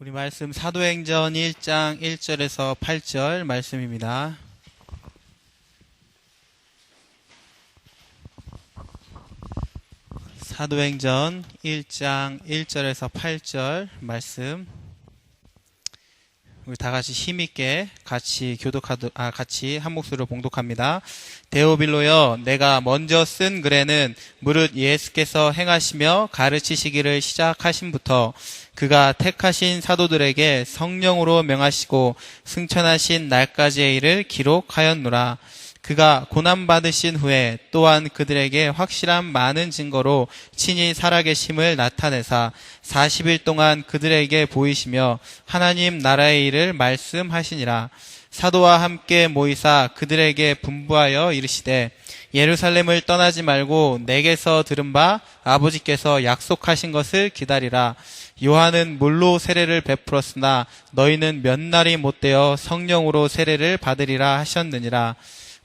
우리 말씀 사도행전 1장 1절에서 8절 말씀입니다. 사도행전 1장 1절에서 8절 말씀 우리 다 같이 힘있게 같이 같이 한 목소리로 봉독합니다. 데오빌로여, 내가 먼저 쓴 글에는 무릇 예수께서 행하시며 가르치시기를 시작하신부터 그가 택하신 사도들에게 성령으로 명하시고 승천하신 날까지의 일을 기록하였노라. 그가 고난받으신 후에 또한 그들에게 확실한 많은 증거로 친히 살아계심을 나타내사 40일 동안 그들에게 보이시며 하나님 나라의 일을 말씀하시니라. 사도와 함께 모이사 그들에게 분부하여 이르시되 예루살렘을 떠나지 말고 내게서 들은 바 아버지께서 약속하신 것을 기다리라. 요한은 물로 세례를 베풀었으나 너희는 몇 날이 못되어 성령으로 세례를 받으리라 하셨느니라.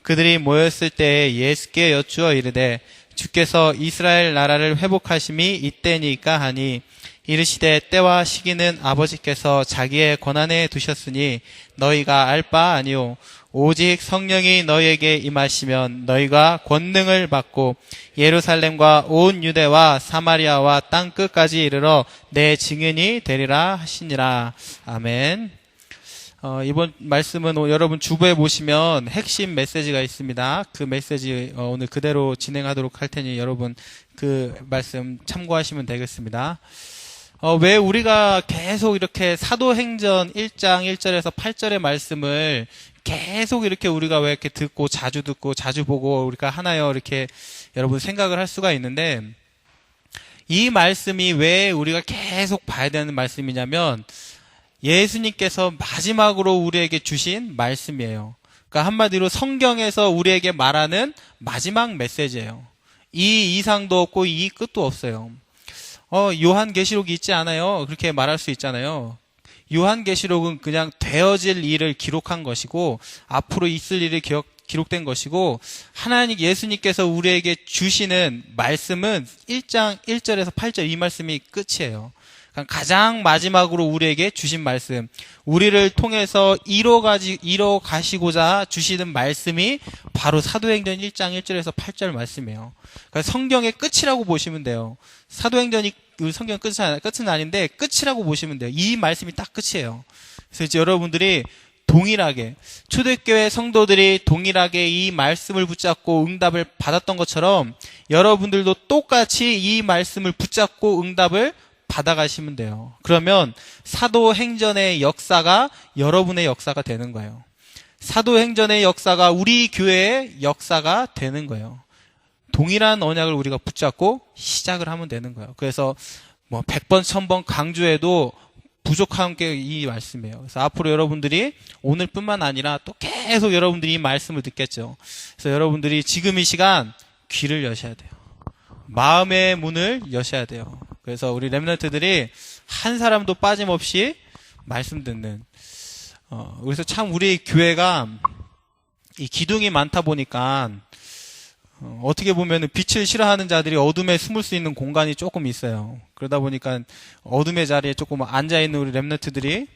그들이 모였을 때에 예수께 여쭈어 이르되 주께서 이스라엘 나라를 회복하심이 이때니까 하니 이르시되 때와 시기는 아버지께서 자기의 권한에 두셨으니 너희가 알 바 아니오. 오직 성령이 너희에게 임하시면 너희가 권능을 받고 예루살렘과 온 유대와 사마리아와 땅 끝까지 이르러 내 증인이 되리라 하시니라. 아멘. 이번 말씀은 여러분 주부에 보시면 핵심 메시지가 있습니다. 그 메시지 오늘 그대로 진행하도록 할 테니 여러분 그 말씀 참고하시면 되겠습니다. 왜 우리가 계속 이렇게 사도행전 1장 1절에서 8절의 말씀을 계속 이렇게 우리가 왜 이렇게 듣고 자주 보고 우리가 하나요 이렇게 여러분 생각을 할 수가 있는데, 이 말씀이 왜 우리가 계속 봐야 되는 말씀이냐면 예수님께서 마지막으로 우리에게 주신 말씀이에요. 그러니까 한마디로 성경에서 우리에게 말하는 마지막 메시지예요. 이 이상도 없고 이 끝도 없어요. 요한계시록이 있지 않아요? 그렇게 말할 수 있잖아요. 요한계시록은 그냥 되어질 일을 기록한 것이고 앞으로 있을 일이 기록된 것이고, 하나님 예수님께서 우리에게 주시는 말씀은 1장 1절에서 8절 이 말씀이 끝이에요. 가장 마지막으로 우리에게 주신 말씀, 우리를 통해서 이뤄 가시고자 주시는 말씀이 바로 사도행전 1장 1절에서 8절 말씀이에요. 그러니까 성경의 끝이라고 보시면 돼요. 사도행전이 성경 끝은 아닌데 끝이라고 보시면 돼요. 이 말씀이 딱 끝이에요. 그래서 이제 여러분들이 동일하게, 초대교회 성도들이 동일하게 이 말씀을 붙잡고 응답을 받았던 것처럼 여러분들도 똑같이 이 말씀을 붙잡고 응답을 받아가시면 돼요. 그러면 사도행전의 역사가 여러분의 역사가 되는 거예요. 사도행전의 역사가 우리 교회의 역사가 되는 거예요. 동일한 언약을 우리가 붙잡고 시작을 하면 되는 거예요. 그래서 100번, 1000번 강조해도 부족한 게 이 말씀이에요. 그래서 앞으로 여러분들이 오늘뿐만 아니라 또 계속 여러분들이 이 말씀을 듣겠죠. 그래서 여러분들이 지금 이 시간 귀를 여셔야 돼요. 마음의 문을 여셔야 돼요. 그래서 우리 렘넌트들이 한 사람도 빠짐없이 말씀 듣는, 그래서 참 우리 교회가 이 기둥이 많다 보니까 어떻게 보면 빛을 싫어하는 자들이 어둠에 숨을 수 있는 공간이 조금 있어요. 그러다 보니까 어둠의 자리에 조금 앉아있는 우리 렘넌트들이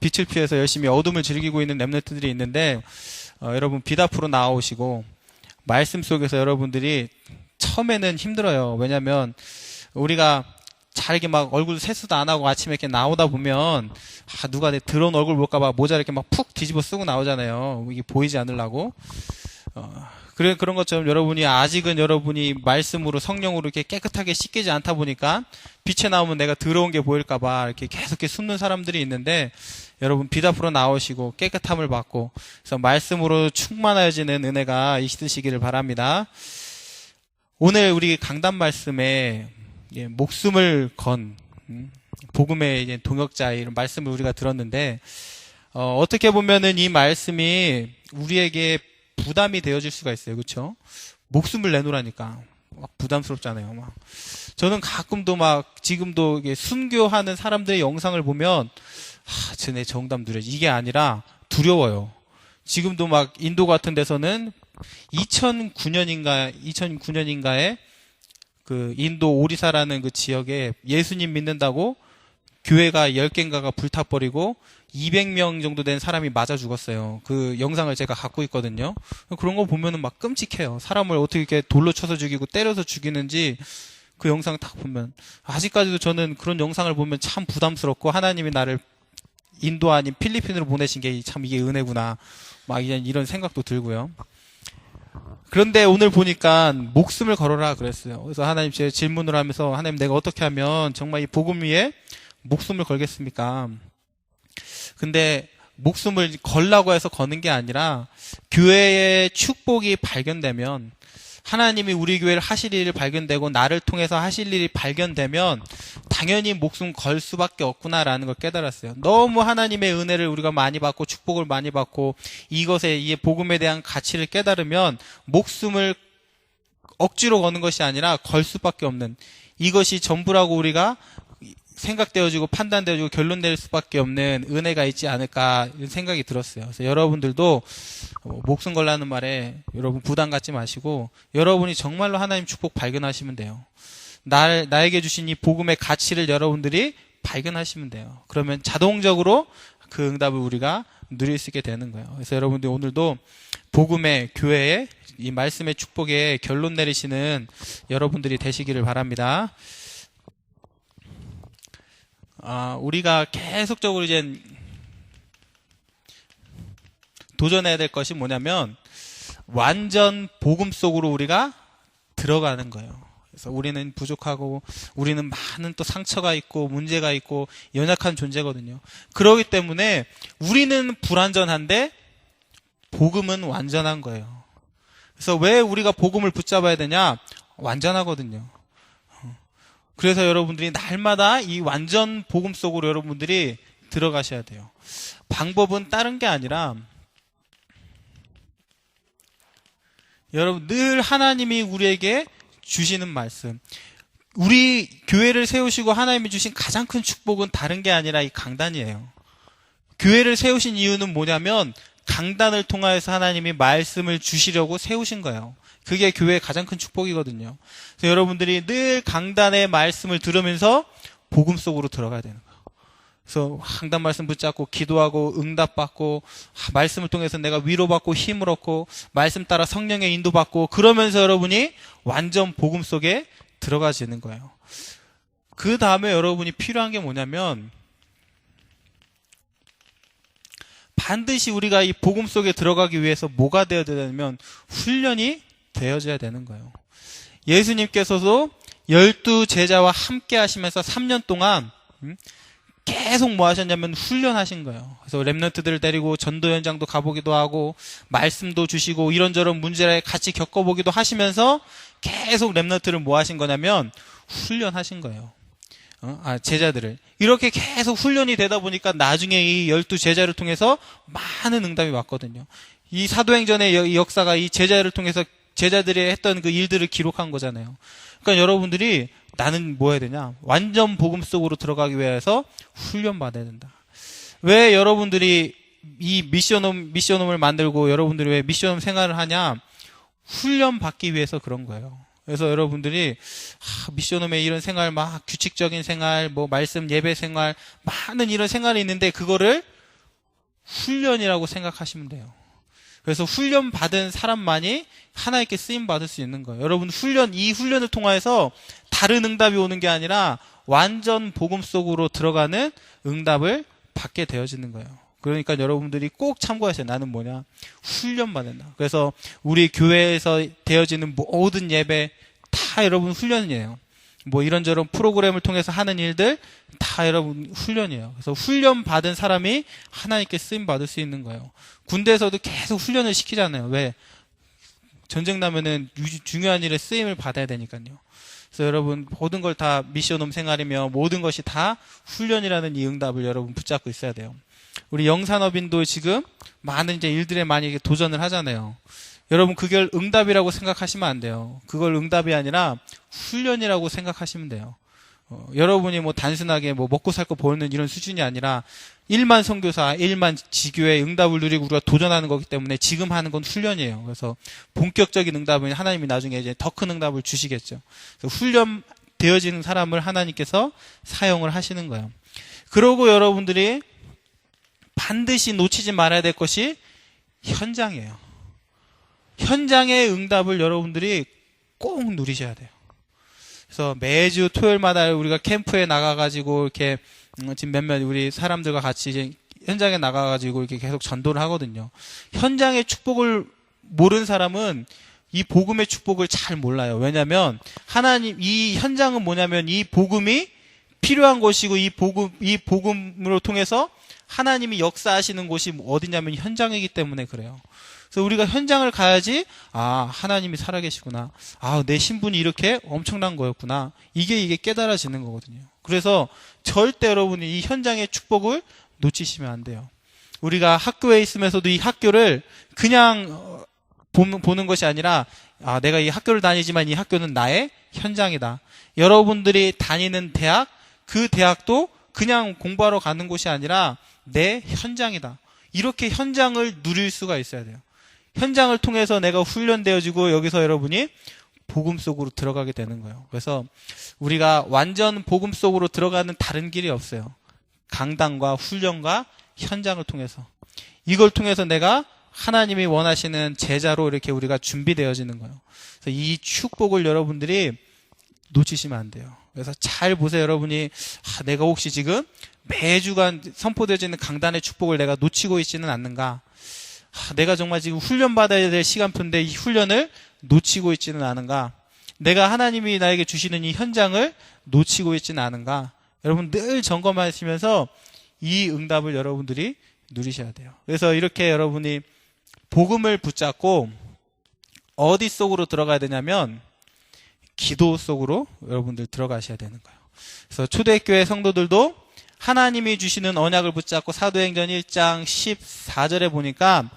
빛을 피해서 열심히 어둠을 즐기고 있는 렘넌트들이 있는데, 여러분 빛 앞으로 나오시고 말씀 속에서 여러분들이 처음에는 힘들어요. 왜냐면 우리가 잘 이렇게 막 얼굴 세수도 안 하고 아침에 이렇게 나오다 보면 누가 내 더러운 얼굴 볼까봐 모자 이렇게 막 푹 뒤집어 쓰고 나오잖아요. 이게 보이지 않으려고. 그런 것처럼 여러분이 아직은 여러분이 말씀으로 성령으로 이렇게 깨끗하게 씻기지 않다 보니까 빛에 나오면 내가 더러운 게 보일까봐 이렇게 계속 이렇게 숨는 사람들이 있는데, 여러분 빛 앞으로 나오시고 깨끗함을 받고 그래서 말씀으로 충만해지는 은혜가 있으시기를 바랍니다. 오늘 우리 강단 말씀에 목숨을 건 복음의 동역자 이런 말씀을 우리가 들었는데, 어떻게 보면은 이 말씀이 우리에게 부담이 되어질 수가 있어요. 그렇죠? 목숨을 내놓으라니까 막 부담스럽잖아요. 저는 가끔도 지금도 순교하는 사람들의 영상을 보면 쟤네 정답 누려, 이게 아니라 두려워요. 지금도 인도 같은 데서는 2009년인가에 그 인도 오리사라는 그 지역에 예수님 믿는다고 교회가 10개인가가 불타버리고 200명 정도 된 사람이 맞아 죽었어요. 그 영상을 제가 갖고 있거든요. 그런 거 보면은 막 끔찍해요. 사람을 어떻게 이렇게 돌로 쳐서 죽이고 때려서 죽이는지 그 영상 딱 보면 아직까지도 저는 그런 영상을 보면 참 부담스럽고 하나님이 나를 인도 아닌 필리핀으로 보내신 게 참 이게 은혜구나. 막 이런 생각도 들고요. 그런데 오늘 보니까 목숨을 걸어라 그랬어요. 그래서 하나님 제 질문을 하면서 하나님 내가 어떻게 하면 정말 이 복음 위에 목숨을 걸겠습니까? 근데 목숨을 걸라고 해서 거는 게 아니라 교회의 축복이 발견되면 하나님이 우리 교회를 하실 일이 발견되고 나를 통해서 하실 일이 발견되면 당연히 목숨 걸 수밖에 없구나라는 걸 깨달았어요. 너무 하나님의 은혜를 우리가 많이 받고 축복을 많이 받고 이것에 이 복음에 대한 가치를 깨달으면 목숨을 억지로 거는 것이 아니라 걸 수밖에 없는 이것이 전부라고 우리가 생각되어지고 판단되어지고 결론 낼 수밖에 없는 은혜가 있지 않을까 이런 생각이 들었어요. 그래서 여러분들도 목숨 걸라는 말에 여러분 부담 갖지 마시고 여러분이 정말로 하나님 축복 발견하시면 돼요. 나에게 주신 이 복음의 가치를 여러분들이 발견하시면 돼요. 그러면 자동적으로 그 응답을 우리가 누릴 수 있게 되는 거예요. 그래서 여러분들 오늘도 복음의 교회의 이 말씀의 축복에 결론 내리시는 여러분들이 되시기를 바랍니다. 우리가 계속적으로 이제 도전해야 될 것이 뭐냐면 완전 복음 속으로 우리가 들어가는 거예요. 그래서 우리는 부족하고 우리는 많은 또 상처가 있고 문제가 있고 연약한 존재거든요. 그렇기 때문에 우리는 불완전한데 복음은 완전한 거예요. 그래서 왜 우리가 복음을 붙잡아야 되냐? 완전하거든요. 그래서 여러분들이 날마다 이 완전 복음 속으로 여러분들이 들어가셔야 돼요. 방법은 다른 게 아니라 여러분 늘 하나님이 우리에게 주시는 말씀, 우리 교회를 세우시고 하나님이 주신 가장 큰 축복은 다른 게 아니라 이 강단이에요. 교회를 세우신 이유는 뭐냐면 강단을 통하여서 하나님이 말씀을 주시려고 세우신 거예요. 그게 교회의 가장 큰 축복이거든요. 그래서 여러분들이 늘 강단의 말씀을 들으면서 복음 속으로 들어가야 되는 거예요. 그래서 강단 말씀 붙잡고 기도하고 응답받고 말씀을 통해서 내가 위로받고 힘을 얻고 말씀 따라 성령의 인도받고 그러면서 여러분이 완전 복음 속에 들어가지는 거예요. 그 다음에 여러분이 필요한 게 뭐냐면 반드시 우리가 이 복음 속에 들어가기 위해서 뭐가 되어야 되냐면 훈련이 되어져야 되는 거예요. 예수님께서도 12제자와 함께 하시면서 3년 동안 계속 뭐 하셨냐면 훈련하신 거예요. 그래서 랩런트들을 데리고 전도 현장도 가보기도 하고 말씀도 주시고 이런저런 문제를 같이 겪어보기도 하시면서 계속 랩런트를 뭐 하신 거냐면 훈련하신 거예요. 제자들을. 이렇게 계속 훈련이 되다 보니까 나중에 이 12제자를 통해서 많은 응답이 왔거든요. 이 사도행전의 역사가 이 제자를 통해서 제자들이 했던 그 일들을 기록한 거잖아요. 그러니까 여러분들이 나는 뭐 해야 되냐? 완전 복음 속으로 들어가기 위해서 훈련 받아야 된다. 왜 여러분들이 이 미션홈을 만들고 여러분들이 왜 미션홈 생활을 하냐? 훈련 받기 위해서 그런 거예요. 그래서 여러분들이 미션홈의 이런 생활, 막 규칙적인 생활, 뭐 말씀 예배 생활, 많은 이런 생활이 있는데 그거를 훈련이라고 생각하시면 돼요. 그래서 훈련 받은 사람만이 하나님께 쓰임 받을 수 있는 거예요. 여러분 이 훈련을 통해서 다른 응답이 오는 게 아니라 완전 복음 속으로 들어가는 응답을 받게 되어지는 거예요. 그러니까 여러분들이 꼭 참고하세요. 나는 뭐냐? 훈련 받는다. 그래서 우리 교회에서 되어지는 모든 예배 다 여러분 훈련이에요. 뭐 이런저런 프로그램을 통해서 하는 일들 다 여러분 훈련이에요. 그래서 훈련 받은 사람이 하나님께 쓰임 받을 수 있는 거예요. 군대에서도 계속 훈련을 시키잖아요. 왜? 전쟁 나면은 중요한 일에 쓰임을 받아야 되니까요. 그래서 여러분 모든 걸 다 미션홈 생활이며 모든 것이 다 훈련이라는 이 응답을 여러분 붙잡고 있어야 돼요. 우리 영산업인도 지금 많은 이제 일들에 많이 도전을 하잖아요. 여러분 그걸 응답이라고 생각하시면 안 돼요. 그걸 응답이 아니라 훈련이라고 생각하시면 돼요. 여러분이 뭐 단순하게 뭐 먹고 살고 보는 이런 수준이 아니라 1만 선교사, 1만 지교의 응답을 누리고 우리가 도전하는 거기 때문에 지금 하는 건 훈련이에요. 그래서 본격적인 응답은 하나님이 나중에 이제 더 큰 응답을 주시겠죠. 그래서 훈련 되어지는 사람을 하나님께서 사용을 하시는 거예요. 그러고 여러분들이 반드시 놓치지 말아야 될 것이 현장이에요. 현장의 응답을 여러분들이 꼭 누리셔야 돼요. 그래서 매주 토요일마다 우리가 캠프에 나가가지고 이렇게 지금 몇몇 우리 사람들과 같이 이제 현장에 나가가지고 이렇게 계속 전도를 하거든요. 현장의 축복을 모르는 사람은 이 복음의 축복을 잘 몰라요. 왜냐하면 하나님 이 현장은 뭐냐면 이 복음이 필요한 곳이고 이 복음으로 통해서 하나님이 역사하시는 곳이 어디냐면 현장이기 때문에 그래요. 그래서 우리가 현장을 가야지 하나님이 살아계시구나. 내 신분이 이렇게 엄청난 거였구나. 이게 깨달아지는 거거든요. 그래서 절대 여러분이 이 현장의 축복을 놓치시면 안 돼요. 우리가 학교에 있으면서도 이 학교를 그냥 보는 것이 아니라 내가 이 학교를 다니지만 이 학교는 나의 현장이다. 여러분들이 다니는 대학, 그 대학도 그냥 공부하러 가는 곳이 아니라 내 현장이다. 이렇게 현장을 누릴 수가 있어야 돼요. 현장을 통해서 내가 훈련되어지고 여기서 여러분이 복음 속으로 들어가게 되는 거예요. 그래서 우리가 완전 복음 속으로 들어가는 다른 길이 없어요. 강단과 훈련과 현장을 통해서. 이걸 통해서 내가 하나님이 원하시는 제자로 이렇게 우리가 준비되어지는 거예요. 그래서 이 축복을 여러분들이 놓치시면 안 돼요. 그래서 잘 보세요. 여러분이 내가 혹시 지금 매주간 선포되어지는 강단의 축복을 내가 놓치고 있지는 않는가? 내가 정말 지금 훈련받아야 될 시간표인데 이 훈련을 놓치고 있지는 않은가? 내가 하나님이 나에게 주시는 이 현장을 놓치고 있지는 않은가? 여러분 늘 점검하시면서 이 응답을 여러분들이 누리셔야 돼요. 그래서 이렇게 여러분이 복음을 붙잡고 어디 속으로 들어가야 되냐면 기도 속으로 여러분들 들어가셔야 되는 거예요. 그래서 초대교회 성도들도 하나님이 주시는 언약을 붙잡고 사도행전 1장 14절에 보니까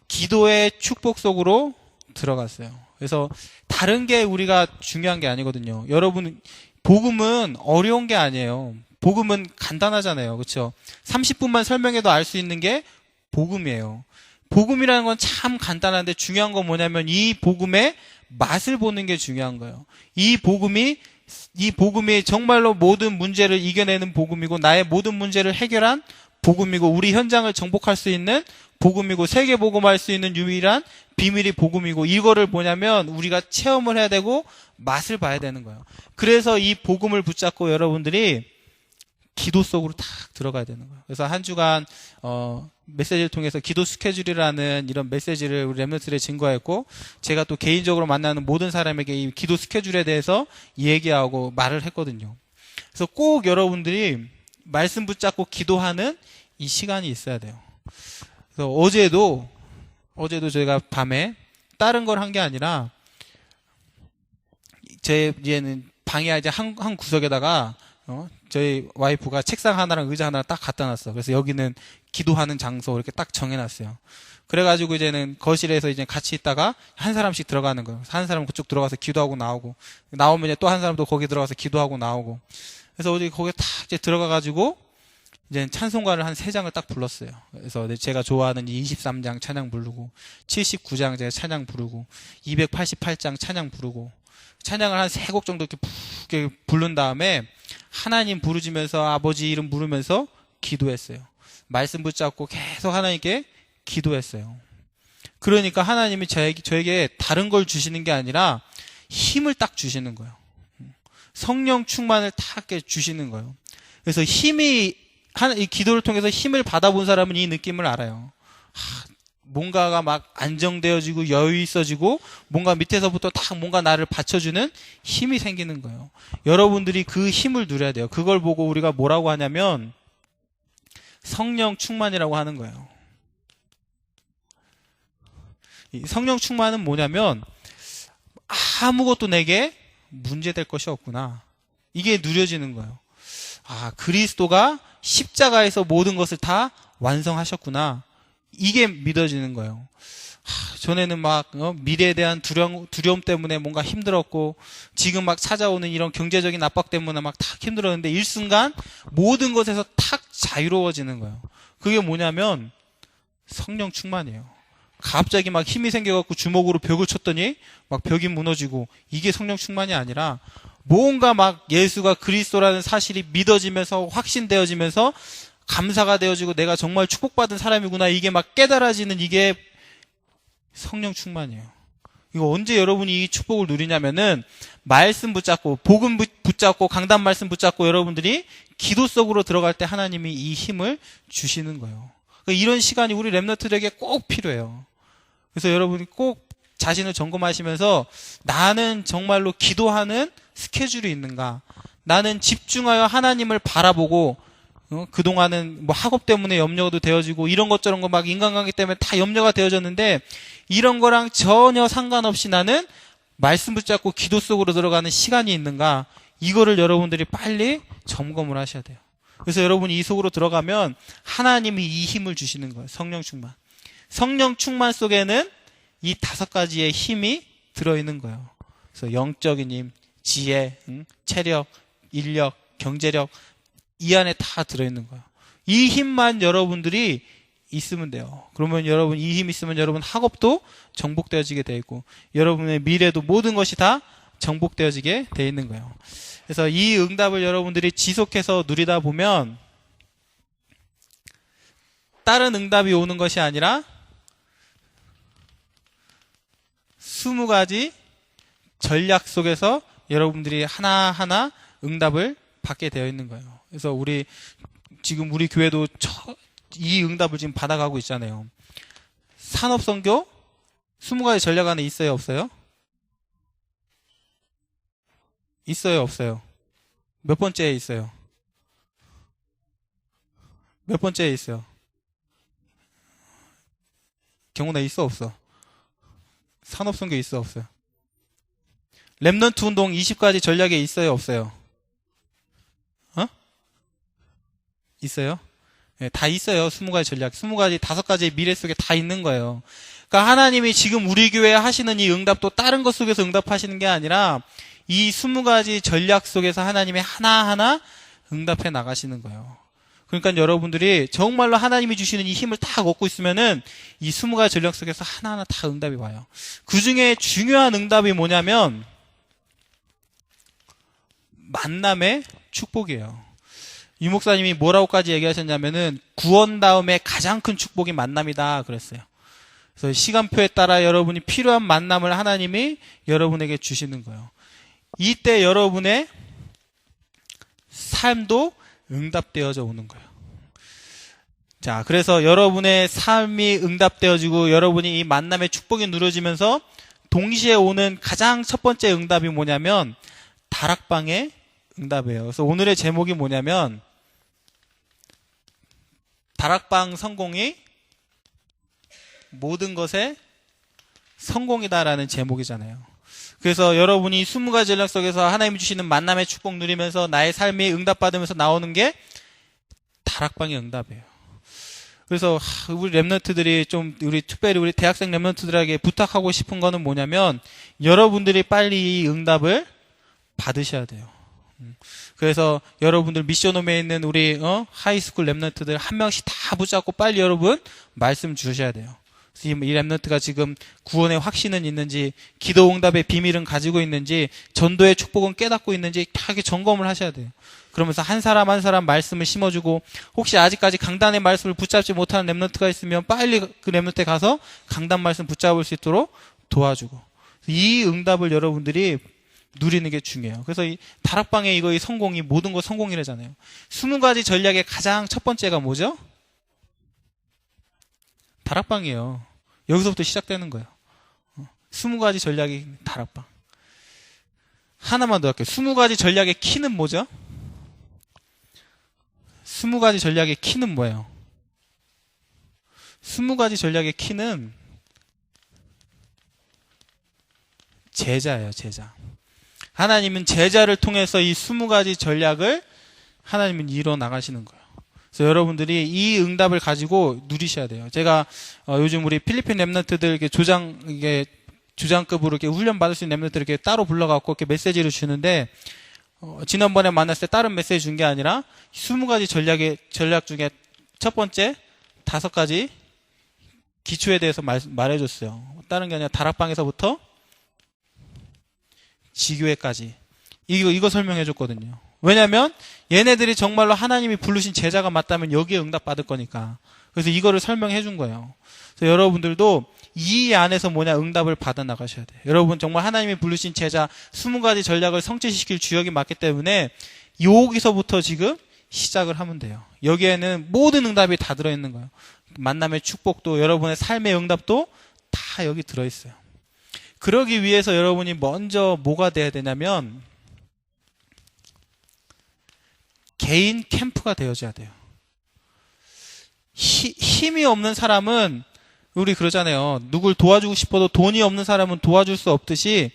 기도의 축복 속으로 들어갔어요. 그래서 다른 게 우리가 중요한 게 아니거든요. 여러분 복음은 어려운 게 아니에요. 복음은 간단하잖아요. 그렇죠? 30분만 설명해도 알 수 있는 게 복음이에요. 복음이라는 건 참 간단한데 중요한 건 뭐냐면 이 복음의 맛을 보는 게 중요한 거예요. 이 복음이 정말로 모든 문제를 이겨내는 복음이고 나의 모든 문제를 해결한 복음이고 우리 현장을 정복할 수 있는 복음이고 세계 복음할 수 있는 유일한 비밀이 복음이고 이거를 뭐냐면 우리가 체험을 해야 되고 맛을 봐야 되는 거예요. 그래서 이 복음을 붙잡고 여러분들이 기도 속으로 탁 들어가야 되는 거예요. 그래서 한 주간 메시지를 통해서 기도 스케줄이라는 이런 메시지를 우리 렘넌트들에 증거했고 제가 또 개인적으로 만나는 모든 사람에게 이 기도 스케줄에 대해서 얘기하고 말을 했거든요. 그래서 꼭 여러분들이 말씀 붙잡고 기도하는 이 시간이 있어야 돼요. 그래서 어제도 저희가 밤에 다른 걸 한 게 아니라 제 이제는 방에 이제 한 구석에다가 저희 와이프가 책상 하나랑 의자 하나 딱 갖다 놨어. 그래서 여기는 기도하는 장소 이렇게 딱 정해놨어요. 그래가지고 이제는 거실에서 이제 같이 있다가 한 사람씩 들어가는 거예요. 한 사람 그쪽 들어가서 기도하고 나오면 또 한 사람도 거기 들어가서 기도하고 나오고. 그래서 어디 거기 딱 이제 들어가가지고 이제 찬송가를 한 3장을 딱 불렀어요. 그래서 제가 좋아하는 23장 찬양 부르고 79장 제가 찬양 부르고 288장 찬양 부르고 찬양을 한 3곡 정도 이렇게 부른 다음에 하나님 부르짖으면서 아버지 이름 부르면서 기도했어요. 말씀 붙잡고 계속 하나님께 기도했어요. 그러니까 하나님이 저에게 다른 걸 주시는 게 아니라 힘을 딱 주시는 거예요. 성령 충만을 딱 주시는 거예요. 그래서 이 기도를 통해서 힘을 받아본 사람은 이 느낌을 알아요. 뭔가가 막 안정되어지고 여유 있어지고 뭔가 밑에서부터 딱 뭔가 나를 받쳐주는 힘이 생기는 거예요. 여러분들이 그 힘을 누려야 돼요. 그걸 보고 우리가 뭐라고 하냐면 성령 충만이라고 하는 거예요. 이 성령 충만은 뭐냐면 아무것도 내게 문제될 것이 없구나. 이게 누려지는 거예요. 그리스도가 십자가에서 모든 것을 다 완성하셨구나. 이게 믿어지는 거예요. 전에는 막 미래에 대한 두려움 때문에 뭔가 힘들었고 지금 막 찾아오는 이런 경제적인 압박 때문에 막 탁 힘들었는데 일순간 모든 것에서 탁 자유로워지는 거예요. 그게 뭐냐면 성령 충만이에요. 갑자기 막 힘이 생겨갖고 주먹으로 벽을 쳤더니 막 벽이 무너지고 이게 성령 충만이 아니라 뭔가 막 예수가 그리스도라는 사실이 믿어지면서 확신되어지면서 감사가 되어지고 내가 정말 축복받은 사람이구나 이게 막 깨달아지는 이게 성령 충만이에요. 이거 언제 여러분이 이 축복을 누리냐면은 말씀 붙잡고 복음 붙잡고 강단 말씀 붙잡고 여러분들이 기도 속으로 들어갈 때 하나님이 이 힘을 주시는 거예요. 그러니까 이런 시간이 우리 렘넌트들에게 꼭 필요해요. 그래서 여러분이 꼭 자신을 점검하시면서 나는 정말로 기도하는 스케줄이 있는가? 나는 집중하여 하나님을 바라보고 그동안은 뭐 학업 때문에 염려도 되어지고 이런 것 저런 거 막 인간관계 때문에 다 염려가 되어졌는데 이런 거랑 전혀 상관없이 나는 말씀 붙잡고 기도 속으로 들어가는 시간이 있는가? 이거를 여러분들이 빨리 점검을 하셔야 돼요. 그래서 여러분이 이 속으로 들어가면 하나님이 이 힘을 주시는 거예요. 성령 충만. 성령 충만 속에는 이 5가지의 힘이 들어있는 거예요. 그래서 영적인 힘, 지혜, 체력, 인력, 경제력 이 안에 다 들어있는 거예요. 이 힘만 여러분들이 있으면 돼요. 그러면 여러분 이 힘 있으면 여러분 학업도 정복되어지게 되어 있고 여러분의 미래도 모든 것이 다 정복되어지게 되어 있는 거예요. 그래서 이 응답을 여러분들이 지속해서 누리다 보면 다른 응답이 오는 것이 아니라 20가지 전략 속에서 여러분들이 하나하나 응답을 받게 되어 있는 거예요. 그래서 지금 우리 교회도 이 응답을 지금 받아가고 있잖아요. 산업선교 20가지 전략 안에 있어요, 없어요? 있어요, 없어요? 몇 번째에 있어요? 몇 번째에 있어요? 경훈아 있어, 없어? 산업선교 있어, 없어요? 렘넌트 운동 20가지 전략에 있어요, 없어요? 있어요? 네, 다 있어요. 20가지 전략. 20가지, 5가지의 미래 속에 다 있는 거예요. 그러니까 하나님이 지금 우리 교회에 하시는 이 응답도 다른 것 속에서 응답하시는 게 아니라 이 20가지 전략 속에서 하나님이 하나하나 응답해 나가시는 거예요. 그러니까 여러분들이 정말로 하나님이 주시는 이 힘을 딱 얻고 있으면은 이 20가지 전략 속에서 하나하나 다 응답이 와요. 그 중에 중요한 응답이 뭐냐면 만남의 축복이에요. 유 목사님이 뭐라고까지 얘기하셨냐면은 구원 다음에 가장 큰 축복이 만남이다 그랬어요. 그래서 시간표에 따라 여러분이 필요한 만남을 하나님이 여러분에게 주시는 거예요. 이때 여러분의 삶도 응답되어져 오는 거예요. 자, 그래서 여러분의 삶이 응답되어지고 여러분이 이 만남의 축복이 누려지면서 동시에 오는 가장 첫 번째 응답이 뭐냐면 다락방의 응답이에요. 그래서 오늘의 제목이 뭐냐면 다락방 성공이 모든 것의 성공이다라는 제목이잖아요. 그래서 여러분이 20가지 전략 속에서 하나님이 주시는 만남의 축복 누리면서 나의 삶이 응답받으면서 나오는 게 다락방의 응답이에요. 그래서 우리 렘넌트들이 특별히 우리 대학생 렘넌트들에게 부탁하고 싶은 거는 뭐냐면 여러분들이 빨리 이 응답을 받으셔야 돼요. 그래서 여러분들 미션홈에 있는 우리 하이스쿨 렘넌트들 한 명씩 다 붙잡고 빨리 여러분 말씀 주셔야 돼요. 이 렘넌트가 지금 구원의 확신은 있는지, 기도 응답의 비밀은 가지고 있는지, 전도의 축복은 깨닫고 있는지 다 점검을 하셔야 돼요. 그러면서 한 사람 한 사람 말씀을 심어주고, 혹시 아직까지 강단의 말씀을 붙잡지 못하는 렘넌트가 있으면 빨리 그 렘넌트에 가서 강단 말씀 붙잡을 수 있도록 도와주고, 이 응답을 여러분들이 누리는 게 중요해요. 그래서 이 다락방에 이 성공이 모든 거 성공이라잖아요. 20가지 전략의 가장 첫 번째가 뭐죠? 다락방이에요. 여기서부터 시작되는 거예요. 20가지 전략이 다락방. 하나만 더 할게요. 20가지 전략의 키는 뭐죠? 20가지 전략의 키는 뭐예요? 20가지 전략의 키는 제자예요, 제자. 하나님은 제자를 통해서 이 20가지 전략을 하나님은 이뤄 나가시는 거예요. 그래서 여러분들이 이 응답을 가지고 누리셔야 돼요. 제가 요즘 우리 필리핀 렘넌트들 이렇게 조장급으로 이렇게 훈련 받을 수 있는 렘넌트들 이렇게 따로 불러갖고 이렇게 메시지를 주는데 지난번에 만났을 때 다른 메시지 준 게 아니라 20가지 전략 중에 첫 번째 5가지 기초에 대해서 말해줬어요. 다른 게 아니라 다락방에서부터 지교회까지 이거 설명해 줬거든요. 왜냐면 얘네들이 정말로 하나님이 부르신 제자가 맞다면 여기에 응답받을 거니까. 그래서 이거를 설명해 준 거예요. 그래서 여러분들도 이 안에서 응답을 받아 나가셔야 돼요. 여러분 정말 하나님이 부르신 제자 20가지 전략을 성취시킬 주역이 맞기 때문에 여기서부터 지금 시작을 하면 돼요. 여기에는 모든 응답이 다 들어있는 거예요. 만남의 축복도 여러분의 삶의 응답도 다 여기 들어있어요. 그러기 위해서 여러분이 먼저 뭐가 돼야 되냐면 개인 캠프가 되어져야 돼요. 힘이 없는 사람은 우리 그러잖아요. 누굴 도와주고 싶어도 돈이 없는 사람은 도와줄 수 없듯이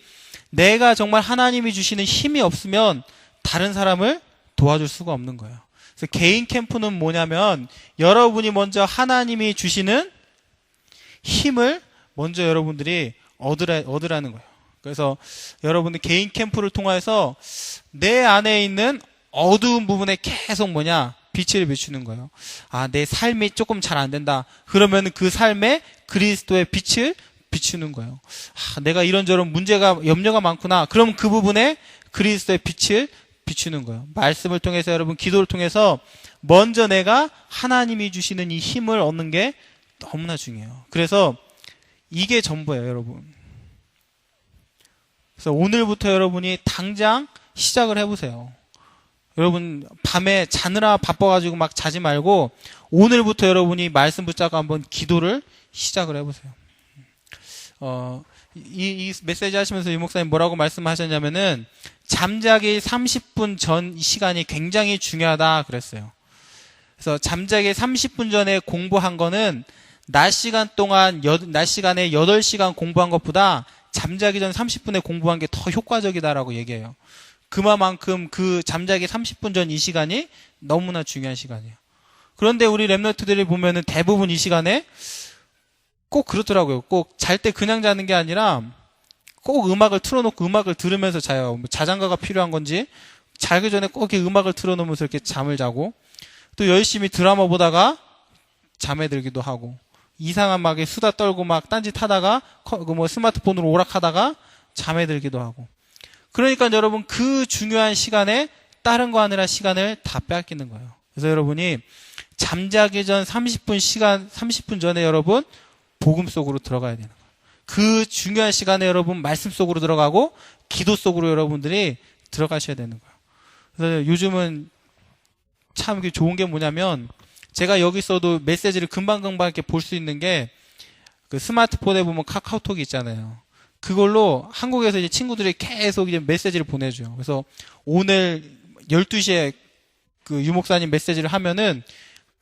내가 정말 하나님이 주시는 힘이 없으면 다른 사람을 도와줄 수가 없는 거예요. 그래서 개인 캠프는 뭐냐면 여러분이 먼저 하나님이 주시는 힘을 먼저 여러분들이 얻으라는 거예요. 그래서 여러분들 개인 캠프를 통해서 내 안에 있는 어두운 부분에 계속 빛을 비추는 거예요. 내 삶이 조금 잘 안 된다. 그러면 그 삶에 그리스도의 빛을 비추는 거예요. 내가 이런저런 염려가 많구나. 그럼 그 부분에 그리스도의 빛을 비추는 거예요. 말씀을 통해서 여러분 기도를 통해서 먼저 내가 하나님이 주시는 이 힘을 얻는 게 너무나 중요해요. 그래서 이게 전부예요, 여러분. 그래서 오늘부터 여러분이 당장 시작을 해보세요. 여러분 밤에 자느라 바빠가지고 막 자지 말고 오늘부터 여러분이 말씀 붙잡고 한번 기도를 시작을 해보세요. 이 메시지 하시면서 유 목사님 뭐라고 말씀하셨냐면은 잠자기 30분 전 시간이 굉장히 중요하다 그랬어요. 그래서 잠자기 30분 전에 공부한 거는 낮 시간에 8시간 공부한 것보다 잠자기 전 30분에 공부한 게 더 효과적이다라고 얘기해요. 그만큼 그 잠자기 30분 전 이 시간이 너무나 중요한 시간이에요. 그런데 우리 랩런트들이 보면은 대부분 이 시간에 꼭 그렇더라고요. 꼭 잘 때 그냥 자는 게 아니라 꼭 음악을 틀어놓고 음악을 들으면서 자요. 자장가가 필요한 건지 자기 전에 꼭 이렇게 음악을 틀어놓으면서 이렇게 잠을 자고 또 열심히 드라마 보다가 잠에 들기도 하고 이상한 막 수다 떨고 막 딴짓 하다가 스마트폰으로 오락하다가 잠에 들기도 하고 그러니까 여러분 그 중요한 시간에 다른 거 하느라 시간을 다 빼앗기는 거예요. 그래서 여러분이 잠자기 전 30분 전에 여러분 복음 속으로 들어가야 되는 거예요. 그 중요한 시간에 여러분 말씀 속으로 들어가고 기도 속으로 여러분들이 들어가셔야 되는 거예요. 그래서 요즘은 참 좋은 게 뭐냐면 제가 여기 있어도 메시지를 금방금방 이렇게 볼 수 있는 게 그 스마트폰에 보면 카카오톡이 있잖아요. 그걸로 한국에서 이제 친구들이 계속 이제 메시지를 보내줘요. 그래서 오늘 12시에 그 유 목사님 메시지를 하면은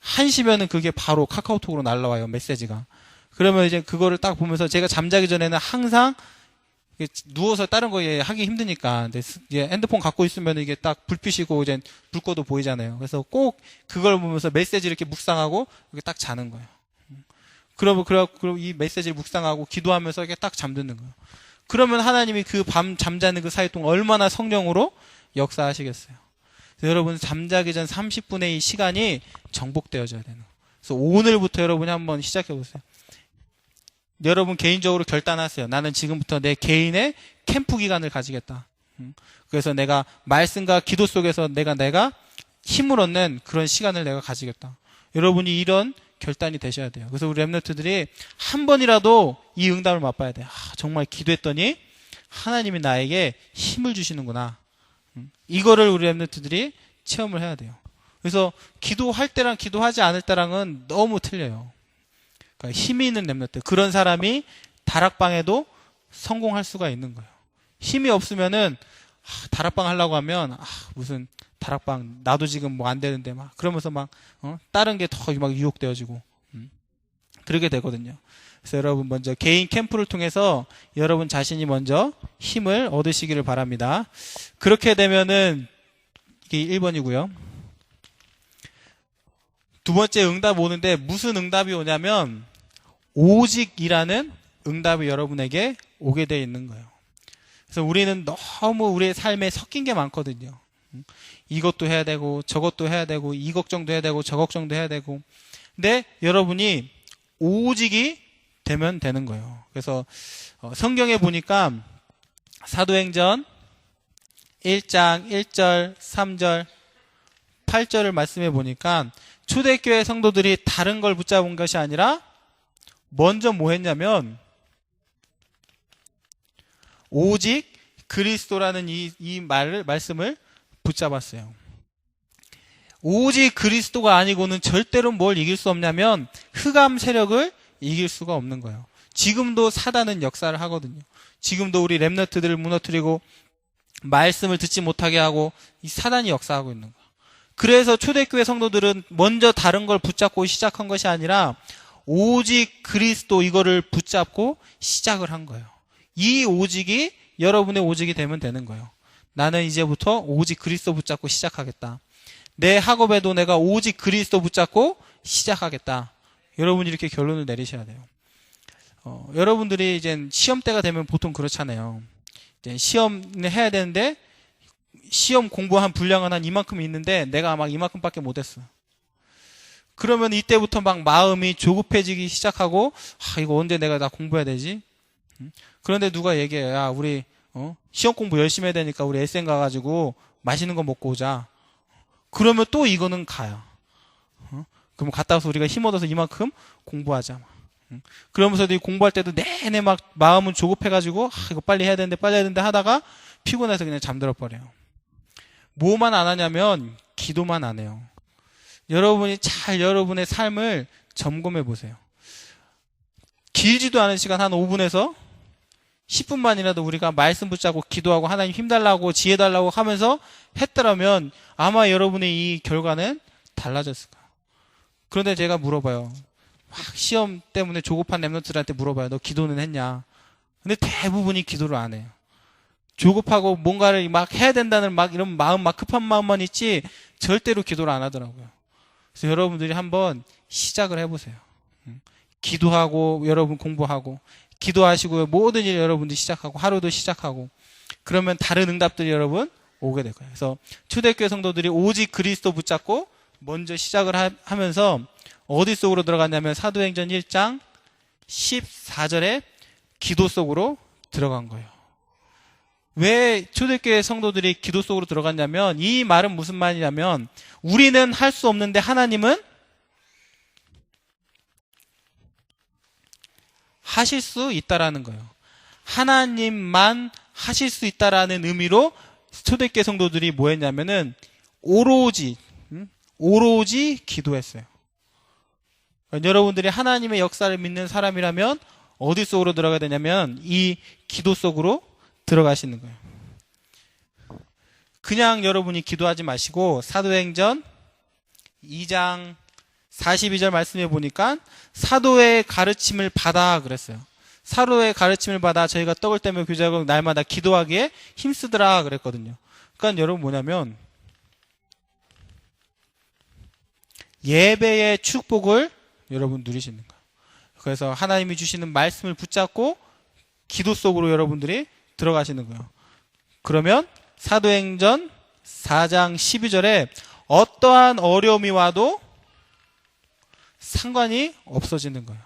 1시면은 그게 바로 카카오톡으로 날라와요, 메시지가. 그러면 이제 그거를 딱 보면서 제가 잠자기 전에는 항상 누워서 다른 거 하기 힘드니까 이제 핸드폰 갖고 있으면 이게 딱 불빛이고 이제 불 꺼도 보이잖아요. 그래서 꼭 그걸 보면서 메시지를 이렇게 묵상하고 이렇게 딱 자는 거예요. 그럼 이 메시지를 묵상하고 기도하면서 이렇게 딱 잠드는 거예요. 그러면 하나님이 그 밤 잠자는 그 사이 동안 얼마나 성령으로 역사하시겠어요. 여러분 잠자기 전 30분의 이 시간이 정복되어져야 되는 거예요. 그래서 오늘부터 여러분이 한번 시작해 보세요. 여러분 개인적으로 결단하세요. 나는 지금부터 내 개인의 캠프 기간을 가지겠다. 그래서 내가 말씀과 기도 속에서 내가 힘을 얻는 그런 시간을 내가 가지겠다. 여러분이 이런 결단이 되셔야 돼요. 그래서 우리 랩런트들이 한 번이라도 이 응답을 맛봐야 돼요. 정말 기도했더니 하나님이 나에게 힘을 주시는구나. 이거를 우리 랩런트들이 체험을 해야 돼요. 그래서 기도할 때랑 기도하지 않을 때랑은 너무 틀려요. 그러니까 힘이 있는 랩런트, 그런 사람이 다락방에도 성공할 수가 있는 거예요. 힘이 없으면은 다락방 하려고 하면 무슨 다락방 나도 지금 뭐 안 되는데 막 그러면서 막 다른 게 더 막 유혹되어지고 그러게 되거든요. 그래서 여러분 먼저 개인 캠프를 통해서 여러분 자신이 먼저 힘을 얻으시기를 바랍니다. 그렇게 되면은 이게 1번이고요. 두 번째 응답 오는데 무슨 응답이 오냐면 오직이라는 응답이 여러분에게 오게 돼 있는 거예요. 그래서 우리는 너무 우리의 삶에 섞인 게 많거든요. 이것도 해야 되고 저것도 해야 되고 이 걱정도 해야 되고 저 걱정도 해야 되고 근데 여러분이 오직이 되면 되는 거예요. 그래서 성경에 보니까 사도행전 1장 1절, 3절, 8절을 말씀해 보니까 초대교회 성도들이 다른 걸 붙잡은 것이 아니라 먼저 뭐 했냐면 오직 그리스도라는 이 말씀을 붙잡았어요. 오직 그리스도가 아니고는 절대로 뭘 이길 수 없냐면 흑암 세력을 이길 수가 없는 거예요. 지금도 사단은 역사를 하거든요. 지금도 우리 렘너트들을 무너뜨리고 말씀을 듣지 못하게 하고 이 사단이 역사하고 있는 거예요. 그래서 초대교회 성도들은 먼저 다른 걸 붙잡고 시작한 것이 아니라 오직 그리스도 이거를 붙잡고 시작을 한 거예요. 이 오직이 여러분의 오직이 되면 되는 거예요. 나는 이제부터 오직 그리스도 붙잡고 시작하겠다. 내 학업에도 내가 오직 그리스도 붙잡고 시작하겠다. 여러분이 이렇게 결론을 내리셔야 돼요. 여러분들이 이제 시험 때가 되면 보통 그렇잖아요. 이제 시험을 해야 되는데 시험 공부한 분량은 한 이만큼 있는데 내가 막 이만큼밖에 못했어. 그러면 이때부터 막 마음이 조급해지기 시작하고 이거 언제 내가 다 공부해야 되지? 그런데 누가 얘기해. 야 우리 시험 공부 열심히 해야 되니까 우리 SM 가가지고 맛있는 거 먹고 오자. 그러면 또 이거는 가요. 그럼 갔다 와서 우리가 힘 얻어서 이만큼 공부하자. 그러면서도 공부할 때도 내내 막 마음은 조급해가지고 이거 빨리 해야 되는데 하다가 피곤해서 그냥 잠들어 버려요. 뭐만 안 하냐면 기도만 안 해요. 여러분이 잘 여러분의 삶을 점검해 보세요. 길지도 않은 시간 한 5분에서 10분만이라도 우리가 말씀 붙잡고 기도하고 하나님 힘달라고 지혜 달라고 하면서 했더라면 아마 여러분의 이 결과는 달라졌을 거예요. 그런데 제가 물어봐요. 막 시험 때문에 조급한 랩런트들한테 물어봐요. 너 기도는 했냐? 근데 대부분이 기도를 안 해요. 조급하고 뭔가를 막 해야 된다는 막 이런 마음, 막 급한 마음만 있지 절대로 기도를 안 하더라고요. 그래서 여러분들이 한번 시작을 해보세요. 기도하고 여러분 공부하고 기도하시고 모든 일 여러분들이 시작하고 하루도 시작하고 그러면 다른 응답들이 여러분 오게 될 거예요. 그래서 초대교회 성도들이 오직 그리스도 붙잡고 먼저 시작을 하면서 어디 속으로 들어갔냐면 사도행전 1장 14절에 기도 속으로 들어간 거예요. 왜 초대교회 성도들이 기도 속으로 들어갔냐면 이 말은 무슨 말이냐면 우리는 할 수 없는데 하나님은 하실 수 있다라는 거예요. 하나님만 하실 수 있다라는 의미로 초대교회 성도들이 뭐 했냐면은 오로지 기도했어요. 여러분들이 하나님의 역사를 믿는 사람이라면 어디 속으로 들어가야 되냐면 이 기도 속으로 들어가시는 거예요. 그냥 여러분이 기도하지 마시고 사도행전 2장 42절 말씀해 보니까 사도의 가르침을 받아 그랬어요. 사도의 가르침을 받아 저희가 떡을 떼며 교제하고 날마다 기도하기에 힘쓰더라 그랬거든요. 그러니까 여러분 뭐냐면 예배의 축복을 여러분 누리시는 거예요. 그래서 하나님이 주시는 말씀을 붙잡고 기도 속으로 여러분들이 들어가시는 거예요. 그러면 사도행전 4장 12절에 어떠한 어려움이 와도 상관이 없어지는 거예요.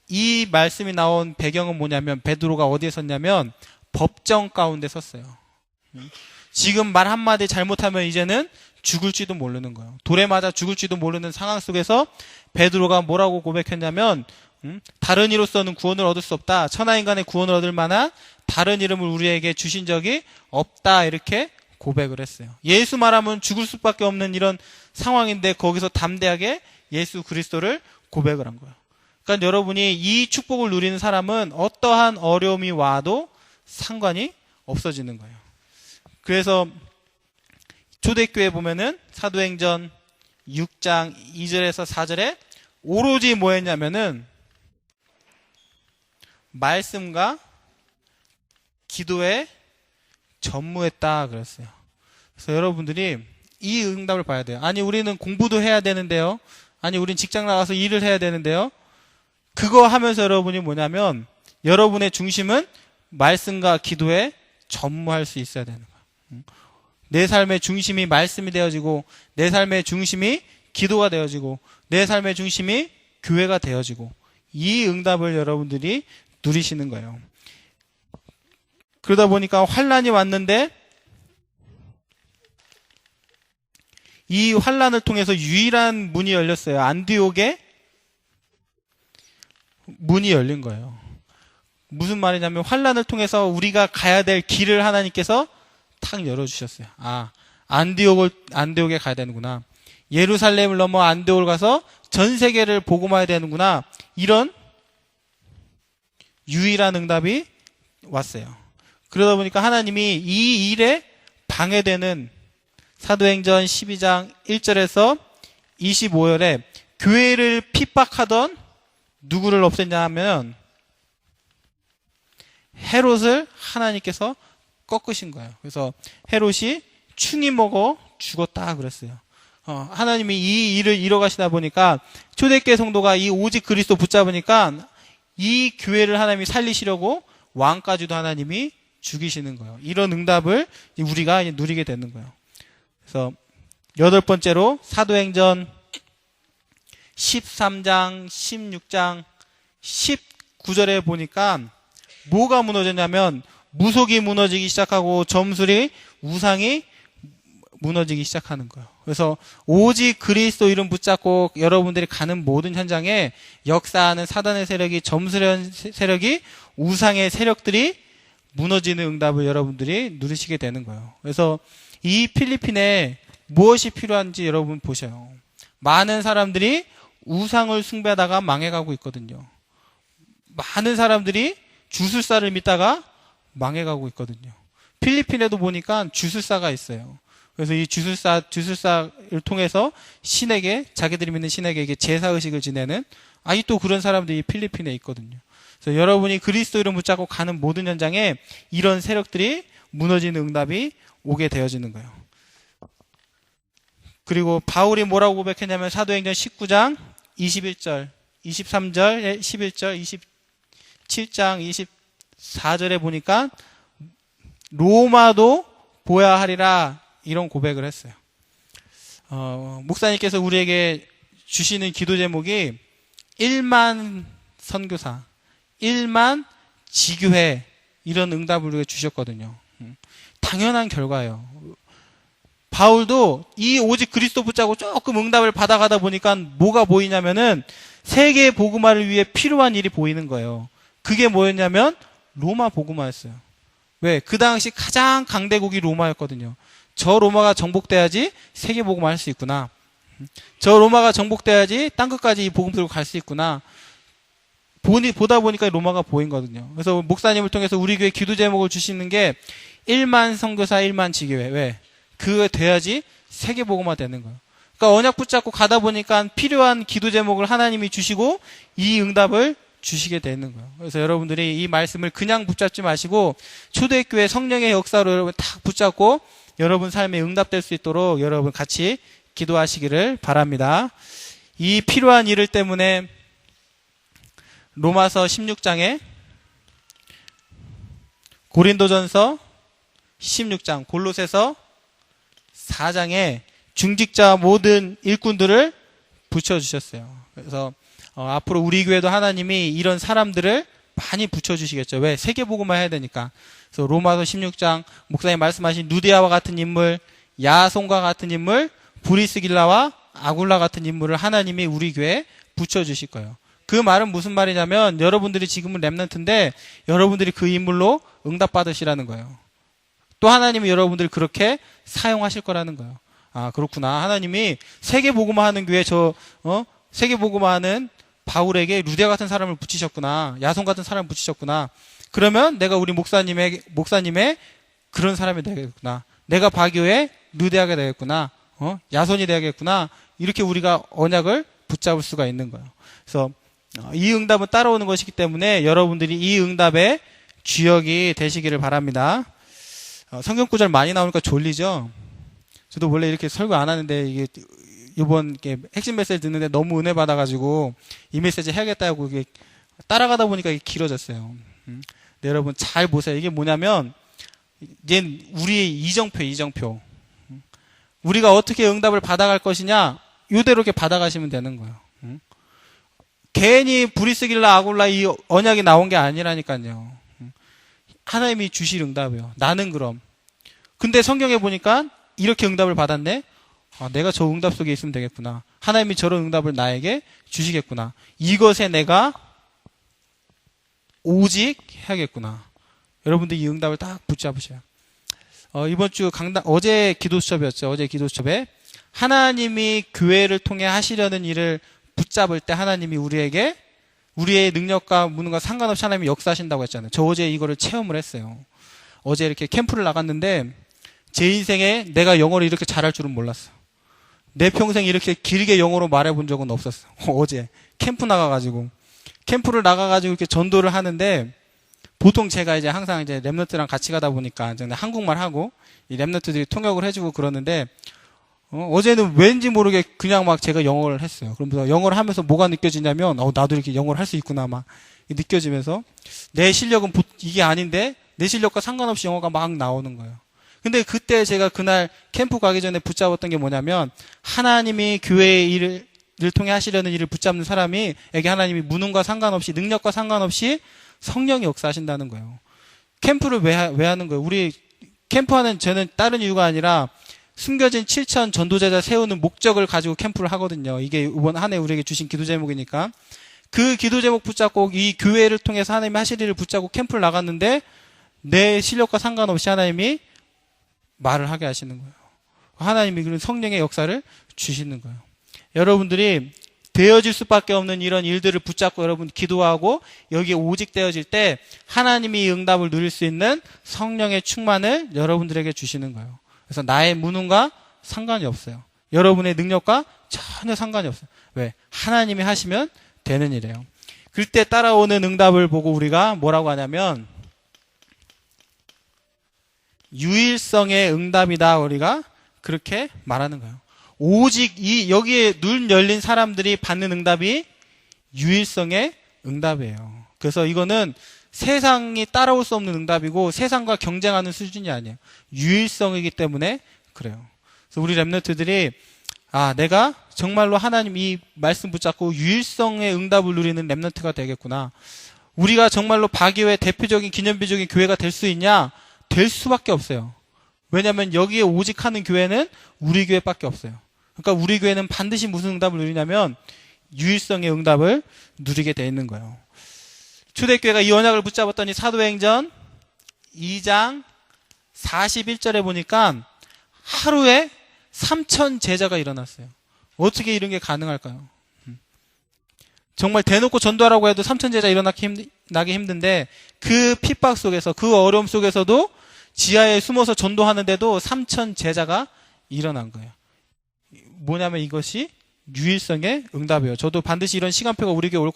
이 말씀이 나온 배경은 뭐냐면 베드로가 어디에 섰냐면 법정 가운데 섰어요. 지금 말 한마디 잘못하면 이제는 죽을지도 모르는 거예요. 돌에 맞아 죽을지도 모르는 상황 속에서 베드로가 뭐라고 고백했냐면 다른 이로서는 구원을 얻을 수 없다. 천하인간의 구원을 얻을 만한 다른 이름을 우리에게 주신 적이 없다. 이렇게 고백을 했어요. 예수 말하면 죽을 수밖에 없는 이런 상황인데 거기서 담대하게 예수 그리스도를 고백을 한 거예요. 그러니까 여러분이 이 축복을 누리는 사람은 어떠한 어려움이 와도 상관이 없어지는 거예요. 그래서 초대교회 보면은 사도행전 6장 2절에서 4절에 오로지 뭐 했냐면은 말씀과 기도에 전무했다 그랬어요. 그래서 여러분들이 이 응답을 봐야 돼요. 아니 우리는 공부도 해야 되는데요. 아니 우린 직장 나가서 일을 해야 되는데요. 그거 하면서 여러분이 뭐냐면 여러분의 중심은 말씀과 기도에 전무할 수 있어야 되는 거예요. 내 삶의 중심이 말씀이 되어지고 내 삶의 중심이 기도가 되어지고 내 삶의 중심이 교회가 되어지고 이 응답을 여러분들이 누리시는 거예요. 그러다 보니까 환란이 왔는데 이 환란을 통해서 유일한 문이 열렸어요. 안디옥의 문이 열린 거예요. 무슨 말이냐면 환란을 통해서 우리가 가야 될 길을 하나님께서 탁 열어주셨어요. 아, 안디옥에 가야 되는구나. 예루살렘을 넘어 안디옥을 가서 전 세계를 복음화해야 되는구나. 이런 유일한 응답이 왔어요. 그러다 보니까 하나님이 이 일에 방해되는 사도행전 12장 1절에서 25절에 교회를 핍박하던 누구를 없앴냐 하면 헤롯을 하나님께서 꺾으신 거예요. 그래서 헤롯이 충이 먹어 죽었다 그랬어요. 하나님이 이 일을 이뤄가시다 보니까 초대교회 성도가 이 오직 그리스도 붙잡으니까 이 교회를 하나님이 살리시려고 왕까지도 하나님이 죽이시는 거예요. 이런 응답을 우리가 누리게 되는 거예요. 그래서 여덟 번째로 사도행전 13장, 16장, 19절에 보니까 뭐가 무너졌냐면 무속이 무너지기 시작하고 점술이 우상이 무너지기 시작하는 거예요. 그래서 오직 그리스도 이름 붙잡고 여러분들이 가는 모든 현장에 역사하는 사단의 세력이, 점술의 세력이, 우상의 세력들이 무너지는 응답을 여러분들이 누리시게 되는 거예요. 그래서 이 필리핀에 무엇이 필요한지 여러분 보셔요. 많은 사람들이 우상을 숭배하다가 망해가고 있거든요. 많은 사람들이 주술사를 믿다가 망해가고 있거든요. 필리핀에도 보니까 주술사가 있어요. 그래서 이 주술사를 통해서 신에게, 자기들이 믿는 신에게 제사의식을 지내는 아직도 그런 사람들이 필리핀에 있거든요. 그래서 여러분이 그리스도 이름 붙잡고 가는 모든 현장에 이런 세력들이 무너지는 응답이 오게 되어지는 거예요. 그리고 바울이 뭐라고 고백했냐면 사도행전 19장 21절, 23절, 11절, 27장 24절에 보니까 로마도 보야 하리라 이런 고백을 했어요. 목사님께서 우리에게 주시는 기도 제목이 1만 선교사, 1만 지교회 이런 응답을 우리에게 주셨거든요. 당연한 결과예요. 바울도 이 오직 그리스도 붙잡고 조금 응답을 받아가다 보니까 뭐가 보이냐면은 세계 복음화를 위해 필요한 일이 보이는 거예요. 그게 뭐였냐면 로마 복음화였어요. 왜? 그 당시 가장 강대국이 로마였거든요. 저 로마가 정복돼야지 세계 복음화 할 수 있구나. 저 로마가 정복돼야지 땅끝까지 이 복음 들고 갈 수 있구나. 보다 보니까 로마가 보인 거거든요. 그래서 목사님을 통해서 우리 교회 기도 제목을 주시는 게 1만 선교사 1만 지교회. 왜? 그게 돼야지 세계 복음화 되는 거예요. 그러니까 언약 붙잡고 가다 보니까 필요한 기도 제목을 하나님이 주시고 이 응답을 주시게 되는 거예요. 그래서 여러분들이 이 말씀을 그냥 붙잡지 마시고 초대교회 성령의 역사로 여러분 딱 붙잡고 여러분 삶에 응답될 수 있도록 여러분 같이 기도하시기를 바랍니다. 이 필요한 일 때문에 로마서 16장에 고린도전서 16장, 골로새서 4장에 중직자 모든 일꾼들을 붙여주셨어요. 그래서 앞으로 우리 교회도 하나님이 이런 사람들을 많이 붙여주시겠죠. 왜? 세계복음화 해야 되니까. 그래서 로마서 16장 목사님 말씀하신 누디아와 같은 인물, 야손과 같은 인물, 브리스길라와 아굴라 같은 인물을 하나님이 우리 교회에 붙여주실 거예요. 그 말은 무슨 말이냐면 여러분들이 지금은 랩런트인데 여러분들이 그 인물로 응답받으시라는 거예요. 또 하나님이 여러분들을 그렇게 사용하실 거라는 거예요. 아, 그렇구나. 하나님이 세계복음화 하는 교회 세계복음화 하는 바울에게 루디아 같은 사람을 붙이셨구나. 야손 같은 사람을 붙이셨구나. 그러면 내가 우리 목사님의 그런 사람이 되겠구나. 내가 바교의 루디아가 되겠구나. 야손이 되겠구나. 이렇게 우리가 언약을 붙잡을 수가 있는 거예요. 그래서 이 응답은 따라오는 것이기 때문에 여러분들이 이 응답의 주역이 되시기를 바랍니다. 성경 구절 많이 나오니까 졸리죠? 저도 원래 이렇게 설교 안 하는데 이게 이번 핵심 메시지 듣는데 너무 은혜 받아가지고 이 메시지 해야겠다고 이게 따라가다 보니까 이게 길어졌어요. 네, 여러분 잘 보세요. 이게 뭐냐면 이제 우리의 이정표. 우리가 어떻게 응답을 받아갈 것이냐 이대로 이렇게 받아가시면 되는 거예요. 괜히 브리스길라 아굴라 이 언약이 나온 게 아니라니까요. 하나님이 주실 응답이에요. 나는 그럼. 근데 성경에 보니까 이렇게 응답을 받았네. 아, 내가 저 응답 속에 있으면 되겠구나. 하나님이 저런 응답을 나에게 주시겠구나. 이것에 내가 오직 해야겠구나. 여러분들 이 응답을 딱 붙잡으셔요. 이번 주 어제 기도 수첩이었죠. 어제 기도 수첩에 하나님이 교회를 통해 하시려는 일을 붙잡을 때 하나님이 우리에게 우리의 능력과 무능과 상관없이 하나님이 역사하신다고 했잖아요. 저 어제 이거를 체험을 했어요. 어제 이렇게 캠프를 나갔는데 제 인생에 내가 영어를 이렇게 잘할 줄은 몰랐어. 내 평생 이렇게 길게 영어로 말해본 적은 없었어. 어제 캠프 나가가지고 캠프를 나가가지고 이렇게 전도를 하는데 보통 제가 이제 항상 이제 랩런트랑 같이 가다 보니까 한국말 하고 이 랩런트들이 통역을 해주고 그러는데 어제는 왠지 모르게 그냥 막 제가 영어를 했어요. 그러면서 영어를 하면서 뭐가 느껴지냐면 나도 이렇게 영어를 할 수 있구나 막 느껴지면서 내 실력은 이게 아닌데 내 실력과 상관없이 영어가 막 나오는 거예요. 근데 그때 제가 그날 캠프 가기 전에 붙잡았던 게 뭐냐면 하나님이 교회의 일을 통해 하시려는 일을 붙잡는 사람에게 하나님이 무능과 상관없이 능력과 상관없이 성령이 역사하신다는 거예요. 캠프를 왜 하는 거예요? 우리 캠프하는 저는 다른 이유가 아니라 숨겨진 7천 전도제자 세우는 목적을 가지고 캠프를 하거든요. 이게 이번 한 해 우리에게 주신 기도 제목이니까 그 기도 제목 붙잡고 이 교회를 통해서 하나님이 하실 일을 붙잡고 캠프를 나갔는데 내 실력과 상관없이 하나님이 말을 하게 하시는 거예요. 하나님이 그런 성령의 역사를 주시는 거예요. 여러분들이 되어질 수밖에 없는 이런 일들을 붙잡고 여러분 기도하고 여기에 오직 되어질 때 하나님이 응답을 누릴 수 있는 성령의 충만을 여러분들에게 주시는 거예요. 그래서 나의 무능과 상관이 없어요. 여러분의 능력과 전혀 상관이 없어요. 왜? 하나님이 하시면 되는 일이에요. 그때 따라오는 응답을 보고 우리가 뭐라고 하냐면 유일성의 응답이다. 우리가 그렇게 말하는 거예요. 오직 여기에 눈 열린 사람들이 받는 응답이 유일성의 응답이에요. 그래서 이거는 세상이 따라올 수 없는 응답이고 세상과 경쟁하는 수준이 아니에요. 유일성이기 때문에 그래요. 그래서 우리 랩런트들이 내가 정말로 하나님 이 말씀 붙잡고 유일성의 응답을 누리는 랩런트가 되겠구나. 우리가 정말로 바교의 대표적인 기념비적인 교회가 될 수 있냐? 될 수밖에 없어요. 왜냐하면 여기에 오직 하는 교회는 우리 교회밖에 없어요. 그러니까 우리 교회는 반드시 무슨 응답을 누리냐면 유일성의 응답을 누리게 돼 있는 거예요. 초대교회가 이 언약을 붙잡았더니 사도행전 2장 41절에 보니까 하루에 3,000 제자가 일어났어요. 어떻게 이런 게 가능할까요? 정말 대놓고 전도하라고 해도 3,000 제자 일어나기 힘든데 그 핍박 속에서 그 어려움 속에서도 지하에 숨어서 전도하는데도 3,000 제자가 일어난 거예요. 뭐냐면 이것이 유일성의 응답이에요. 저도 반드시 이런 시간표가 우리 교회에 올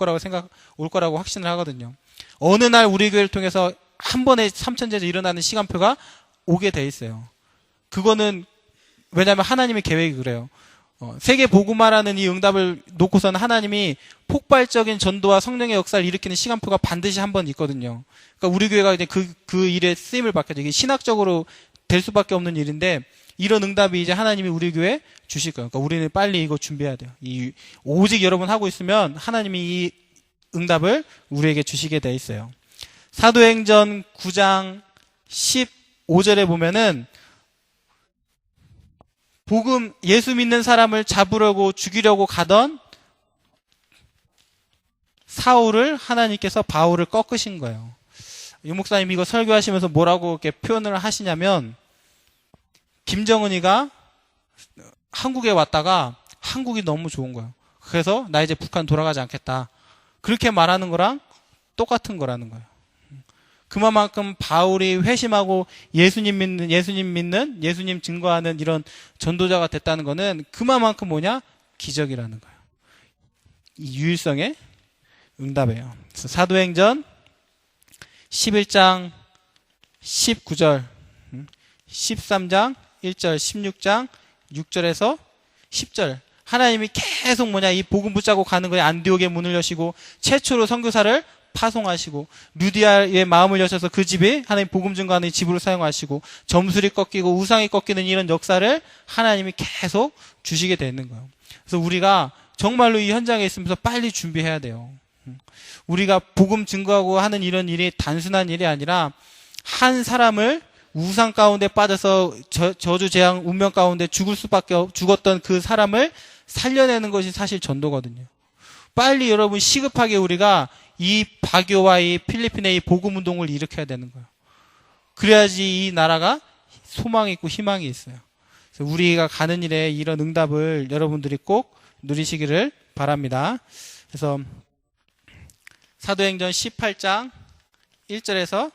거라고 확신을 하거든요. 어느 날 우리 교회를 통해서 한 번에 3,000 제자 일어나는 시간표가 오게 돼 있어요. 그거는 왜냐하면 하나님의 계획이 그래요. 세계 복음화라는 이 응답을 놓고서는 하나님이 폭발적인 전도와 성령의 역사를 일으키는 시간표가 반드시 한 번 있거든요. 그러니까 우리 교회가 이제 그 일에 쓰임을 받게 되게 신학적으로 될 수밖에 없는 일인데 이런 응답이 이제 하나님이 우리 교회에 주실 거예요. 그러니까 우리는 빨리 이거 준비해야 돼요. 오직 여러분 하고 있으면 하나님이 이 응답을 우리에게 주시게 돼 있어요. 사도행전 9장 15절에 보면은 복음 예수 믿는 사람을 잡으려고 죽이려고 가던 사울을 하나님께서 바울을 꺾으신 거예요. 유 목사님 이거 설교하시면서 뭐라고 이렇게 표현을 하시냐면 김정은이가 한국에 왔다가 한국이 너무 좋은 거예요. 그래서 나 이제 북한 돌아가지 않겠다. 그렇게 말하는 거랑 똑같은 거라는 거예요. 그만큼 바울이 회심하고 예수님 믿는, 예수님 증거하는 이런 전도자가 됐다는 거는 그만큼 뭐냐? 기적이라는 거예요. 이 유일성의 응답이에요. 그래서 사도행전 11장 19절, 13장 1절, 16장 6절에서 10절. 하나님이 계속 이 복음 붙잡고 가는 거에 안디옥의 문을 여시고 최초로 선교사를 파송하시고 루디아의 마음을 여셔서 그 집이 하나님 복음 증거하는 집으로 사용하시고 점술이 꺾이고 우상이 꺾이는 이런 역사를 하나님이 계속 주시게 되는 거예요. 그래서 우리가 정말로 이 현장에 있으면서 빨리 준비해야 돼요. 우리가 복음 증거하고 하는 이런 일이 단순한 일이 아니라 한 사람을 우상 가운데 빠져서 저주 재앙 운명 가운데 죽었던 그 사람을 살려내는 것이 사실 전도거든요. 빨리 여러분 시급하게 우리가 이 바교와 이 필리핀의 이 복음 운동을 일으켜야 되는 거예요. 그래야지 이 나라가 소망이 있고 희망이 있어요. 그래서 우리가 가는 일에 이런 응답을 여러분들이 꼭 누리시기를 바랍니다. 그래서 사도행전 18장 1절에서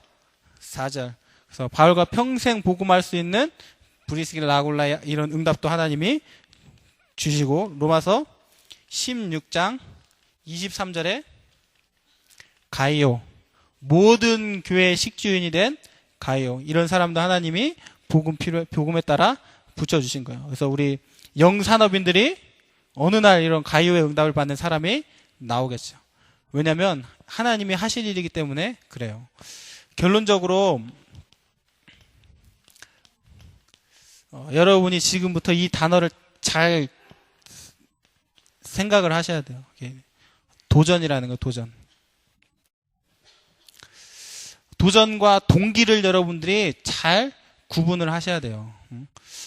4절. 그래서 바울과 평생 복음할 수 있는 브리스길라 아굴라 이런 응답도 하나님이 주시고, 로마서 16장 23절에 가이오, 모든 교회의 식주인이 된 가이오, 이런 사람도 하나님이 복음에 따라 붙여주신 거예요. 그래서 우리 영산업인들이 어느 날 이런 가이오의 응답을 받는 사람이 나오겠죠. 왜냐하면 하나님이 하실 일이기 때문에 그래요. 결론적으로 여러분이 지금부터 이 단어를 잘 생각을 하셔야 돼요. 도전이라는 거, 도전. 도전과 동기를 여러분들이 잘 구분을 하셔야 돼요.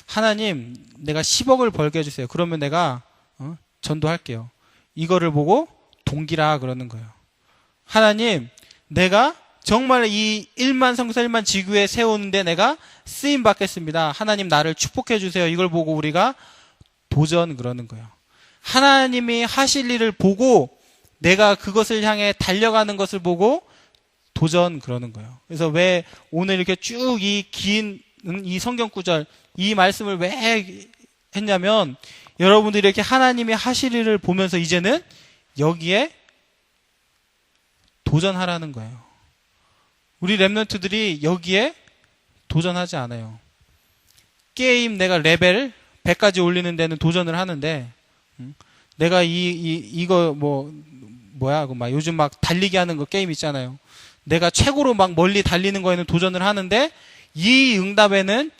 하나님, 내가 10억을 벌게 해주세요. 그러면 내가 전도할게요. 이거를 보고 동기라 그러는 거예요. 하나님, 내가 정말 이 1만 성서 1만 지구에 세우는데 내가 쓰임 받겠습니다. 하나님 나를 축복해 주세요. 이걸 보고 우리가 도전 그러는 거예요. 하나님이 하실 일을 보고 내가 그것을 향해 달려가는 것을 보고 도전 그러는 거예요. 그래서 왜 오늘 이렇게 쭉 이 긴 이 성경 구절, 이 말씀을 왜 했냐면 여러분들이 이렇게 하나님이 하실 일을 보면서 이제는 여기에 도전하라는 거예요. 우리 랩런트들이 여기에 도전하지 않아요. 게임 내가 레벨 100까지 올리는 데는 도전을 하는데, 내가 이거 막 요즘 막 달리기 하는 거 게임 있잖아요. 내가 최고로 막 멀리 달리는 거에는 도전을 하는데 이 응답에는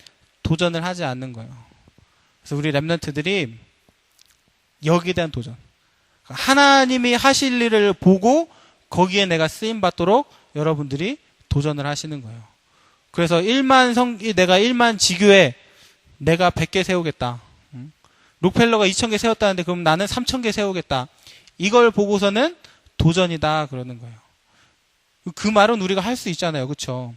도전을 하지 않는 거예요. 그래서 우리 랩런트들이 여기에 대한 도전, 하나님이 하실 일을 보고 거기에 내가 쓰임 받도록 여러분들이 도전을 하시는 거예요. 그래서 내가 1만 지교에 내가 100개 세우겠다. 록펠러가 2,000개 세웠다는데 그럼 나는 3,000개 세우겠다. 이걸 보고서는 도전이다 그러는 거예요. 그 말은 우리가 할 수 있잖아요. 그렇죠?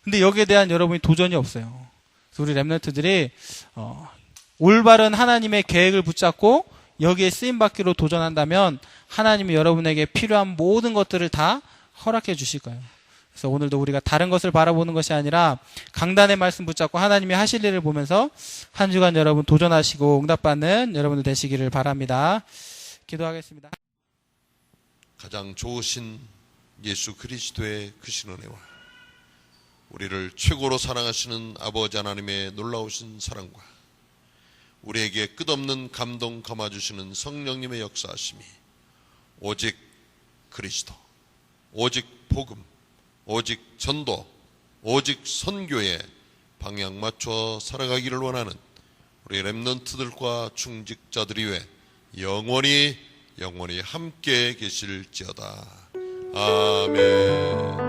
근데 여기에 대한 여러분이 도전이 없어요. 그래서 우리 랩런트들이 올바른 하나님의 계획을 붙잡고 여기에 쓰임받기로 도전한다면 하나님이 여러분에게 필요한 모든 것들을 다 허락해 주실 거예요. 그래서 오늘도 우리가 다른 것을 바라보는 것이 아니라 강단의 말씀 붙잡고 하나님이 하실 일을 보면서 한 주간 여러분 도전하시고 응답받는 여러분들 되시기를 바랍니다. 기도하겠습니다. 가장 좋으신 예수 그리스도의 크신 은혜와 우리를 최고로 사랑하시는 아버지 하나님의 놀라우신 사랑과 우리에게 끝없는 감동 감아주시는 성령님의 역사하심이 오직 그리스도, 오직 복음, 오직 전도, 오직 선교에 방향 맞춰 살아가기를 원하는 우리 렘넌트들과 중직자들이 왜 영원히 함께 계실지어다. 아멘.